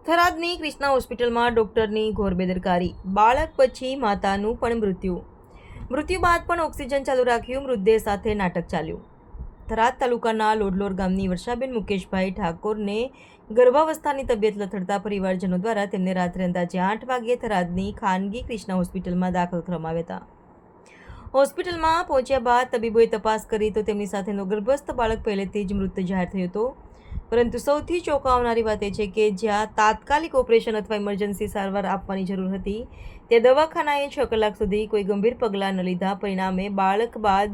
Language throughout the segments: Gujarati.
થરાદની ક્રિષ્ના હોસ્પિટલમાં ડોક્ટરની ઘોર બેદરકારી, બાળક પછી માતાનું પણ મૃત્યુ બાદ પણ ઓક્સિજન ચાલુ રાખ્યું, મૃતદેહ સાથે નાટક ચાલ્યું। થરાદ તાલુકાના લોડલોર ગામની વર્ષાબેન મુકેશભાઈ ઠાકોરને ગર્ભાવસ્થાની તબિયત લથડતા પરિવારજનો દ્વારા તેમને રાત્રે અંદાજે 8 વાગ્યે થરાદની ખાનગી ક્રિષ્ના હોસ્પિટલમાં દાખલ કરવામાં આવ્યા હતા। હોસ્પિટલમાં પહોંચ્યા બાદ તબીબોએ તપાસ કરી તો તેમની સાથેનો ગર્ભસ્થ બાળક પહેલેથી જ મૃત જાહેર થયો હતો। પરંતુ સૌથી ચોંકાવનારી વાત એ છે કે જ્યાં તાત્કાલિક ઓપરેશન અથવા ઇમરજન્સી સારવાર આપવાની જરૂર હતી તે દવાખાનાએ 6 કલાક સુધી કોઈ ગંભીર પગલાં ન લીધા પરિણામે બાળક બાદ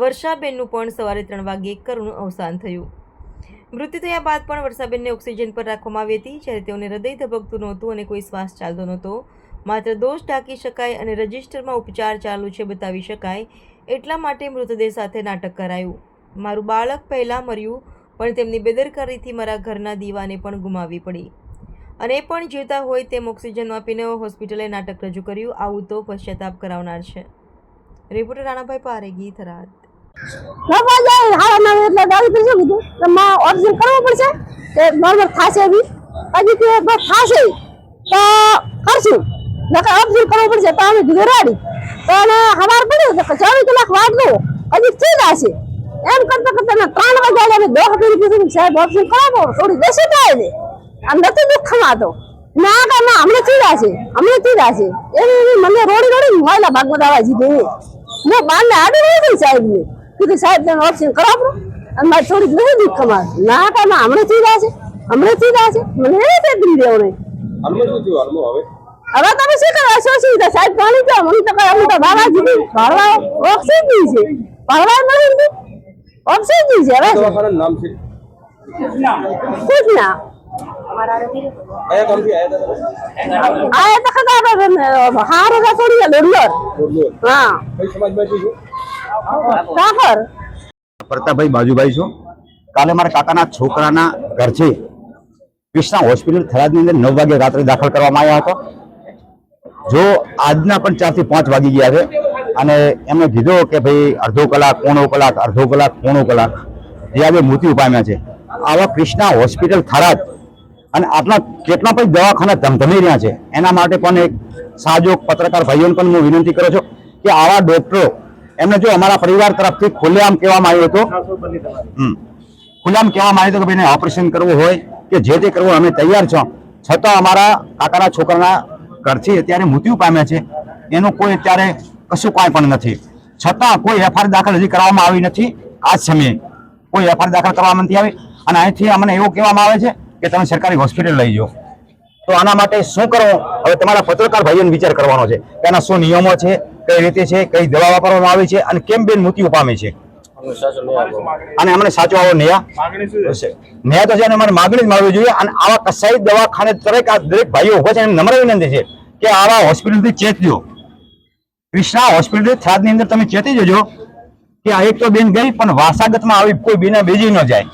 વર્ષાબેનનું પણ સવારે 3 વાગ્યે કરુણ અવસાન થયું। મૃત્યુ થયા બાદ પણ વર્ષાબેનને ઓક્સિજન પર રાખવામાં આવી હતી, જ્યારે તેઓને હૃદય ધબકતું નહોતું અને કોઈ શ્વાસ ચાલતો નહોતો। માત્ર દોષ ઢાંકી શકાય અને રજિસ્ટરમાં ઉપચાર ચાલુ છે બતાવી શકાય એટલા માટે મૃતદેહ સાથે નાટક કરાયું। મારું બાળક પહેલાં મર્યું પણ તેમની બેદરકારીથી મારા ઘરના દીવાને પણ ગુમાવવી પડી અને એ પણ જીવતા હોય તેમ ઓક્સિજન આપીને હોસ્પિટલે નાટક રજૂ કર્યું। આવું તો પશ્ચાતાપ કરાવનાર છે। રિપોર્ટર રાણાભાઈ પારેગી, થરાદ। એમ કરતા કરતા 3 વાગ્યા અમે દોહબીર કીધું સાહેબ ઓપ્શન કરાવો થોડી બેસી જાય ને આમ નથી દુઃખ ખમાતો ના કે ના હમણાં ચીડા છે એની મને રોડી મોયલા ભાગમાં દાવા જીધી ને બાને આડી ગઈ સાહેબ ને કીધું સાહેબ તમે ઓપ્શન કરાવો અને મારે થોડી નથી દુઃખ ખમાત ના કે ના હમણાં ચીડા છે મને એ તેડી દેવો નહીં હમણાં શું થયું હાલમાં હવે તમે શું કરો શું સુવિધા સાહેબ પાણી જાઓ મને તો કઈ અમે તો બાવા જીધી ભરવા ઓક્સિજન છે ભરવા નહીં ઓક્સિજન છે દવાખાનાનું નામ છે કૃષ્ણા કયા ગામથી આયા તો ખબર હારે કા થોડી લોડલોર હા કઈ સમાજમાંથી છો? કાફર પ્રતાપભાઈ બાજુભાઈ છું। કાલે મારા કાકાના છોકરાના ઘર છે ક્રિષ્ના હોસ્પિટલ થરાદની અંદર 9 વાગે રાત્રે દાખલ કરવામાં આવ્યા હતો। જો આજના પણ 4 થી 5 વાગી ગયા છે અને એમને કીધું કે ભાઈ અડધો કલાક પોણો કલાક જે આજે મૃત્યુ પામ્યા છે। આવા ક્રિષ્ના હોસ્પિટલ થરાદ અને આટલા કેટલા પણ દવાખાના ધમધમી રહ્યા છે એના માટે પણ એક સાજો પત્રકાર ભાઈઓને પણ હું વિનંતી કરું છું કે આવા ડોક્ટરો એમને જો અમારા પરિવાર તરફથી ખુલ્લેઆમ કહેવામાં આવ્યું હતું કે ભાઈને ઓપરેશન કરવું હોય કે જે તે કરવું અમે તૈયાર છો, છતાં અમારા કાકાના છોકરાના ઘરથી અત્યારે મૃત્યુ પામ્યા છે એનું કોઈ અત્યારે કશું કાંઈ પણ નથી, છતાં કોઈ એફઆઈઆર દાખલ હજી કરવામાં આવી નથી। આ સમયે કોઈ એફઆઈઆર દાખલ કરવામાં નથી આવી અને અહીંથી અમને એવું કહેવામાં આવે છે કે તમે સરકારી હોસ્પિટલ લઈ જાઓ। તો આના માટે શું કરવું હવે તમારા પત્રકાર ભાઈઓને વિચાર કરવાનો છે કે આના શું નિયમો છે, કઈ રીતે છે, કઈ દવા વાપરવામાં આવી છે અને કેમ બેન મૃત્યુ પામે છે અને અમને સાચો આવો ન્યાય તો છે અને અમારે માગણી જ મળવી જોઈએ। અને આવા કસાઈ દવાખાને દરેક ભાઈઓ ઉભા છે એમ નમ્ર વિનંતી છે કે આવા હોસ્પિટલથી ચેતજો। ક્રિષ્ના હોસ્પિટલ થરાદની અંદર તમે ચેતી જજો કે આ એક તો બેન ગઈ પણ વારસાગતમાં આવી કોઈ બેન બીજી ન જાય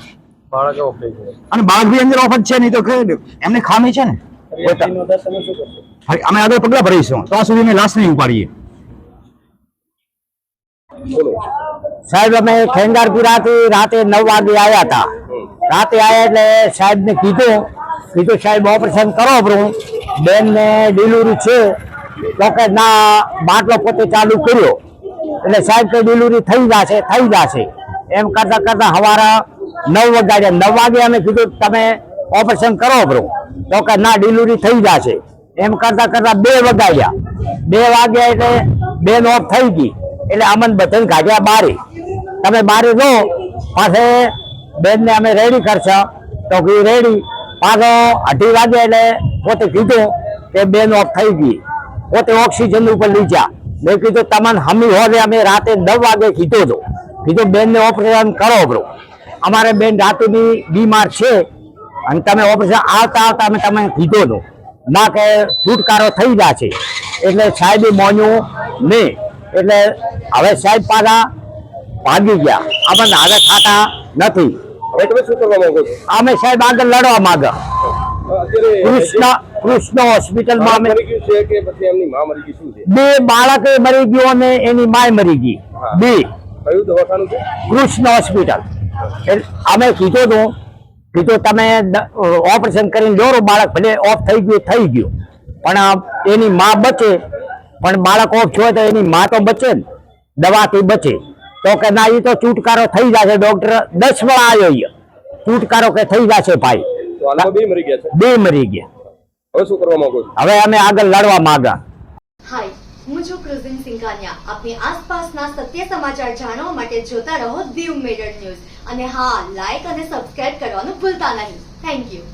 અને બાળક બી અંદર ઓફર છે નહીં તો એમની ખામી છે ને અમે આગળ પગલા ભરીશું ત્યાં સુધી અમે લાશ નહીં ઉપાડીએ। સાહેબ અમે ખેંગારપુરાથી રાતે 9 વાગે આવ્યા હતા। રાતે આવ્યા એટલે સાહેબને કીધું સાહેબ ઓપરેશન કરો આપણું બેનને ડિલિવરી છે તો કે ના બાટલો પોતે ચાલુ કર્યો એટલે સાહેબ કે ડિલિવરી થઈ જશે એમ કરતા સવારે 9 વાગ્યા 9 વાગે અમે કીધું તમે ઓપરેશન કરો આપણું તો કે ના ડિલિવરી થઈ જશે એમ કરતા 2 વાગ્યા 2 વાગ્યા એટલે બેન ઓફ થઈ ગઈ એટલે અમને બધાને કાઢ્યા બારે, તમે બારે જો પાસે બેનને અમે રેડી કરશો તો કે રેડી પાછો 2:30 વાગે એટલે પોતે કીધું કે બેન ઓફ થઈ ગઈ, પોતે ઓક્સિજન ઉપર લઈ જા। મેં કીધું તમને હમી હોદે અમે રાતે 9 વાગે કીધું બેનને ઓપરેશન કરો બ્રો, અમારે બેન રાતેની બીમાર છે અને તમે ઓપરેશન આવતા અમે તમે કીધું ના કે છુટકારો થઈ જશે એટલે સાહેબે મોન્યું નહીં એટલે હવે સાહેબ પાછા ભાગી ગયા, આપણને હવે ખાતા નથી। અમે સાહેબ આગળ લડવા માંગે કૃષ્ણ હોસ્પિટલમાં અમે 2 બાળક મરી ગયો અને એની માય મરી ગઈ 2 કૃષ્ણ હોસ્પિટલ અમે કીધું હતું કીધું તમે ઓપરેશન કરીને દોરો, બાળક ભલે ઓફ થઈ ગયું પણ એની માં બચે, પણ બાળક ઓફ થયો તો એની માં તો બચે ને, દવાથી બચે. તો કે ના, એ તો છુટકારો થઈ જશે. ડોક્ટર 10 વાર આવ્યો, છુટકારો કે થઈ જશે ભાઈ. તો હાલમાં બે મરી ગયા છે. બે મરી ગયા. હવે શું કરવા માંગો છો? હવે અમે આગળ લડવા માંગા. હાય, હું છું ક્રુઝિન સિંઘાનિયા. આપની આસપાસના સત્ય સમાચાર જાણવા માટે જોતા રહો દીવ મિરર ન્યૂઝ. અને હા, લાઈક અને સબસ્ક્રાઇબ કરવાનું ભૂલતા નહીં. Thank you.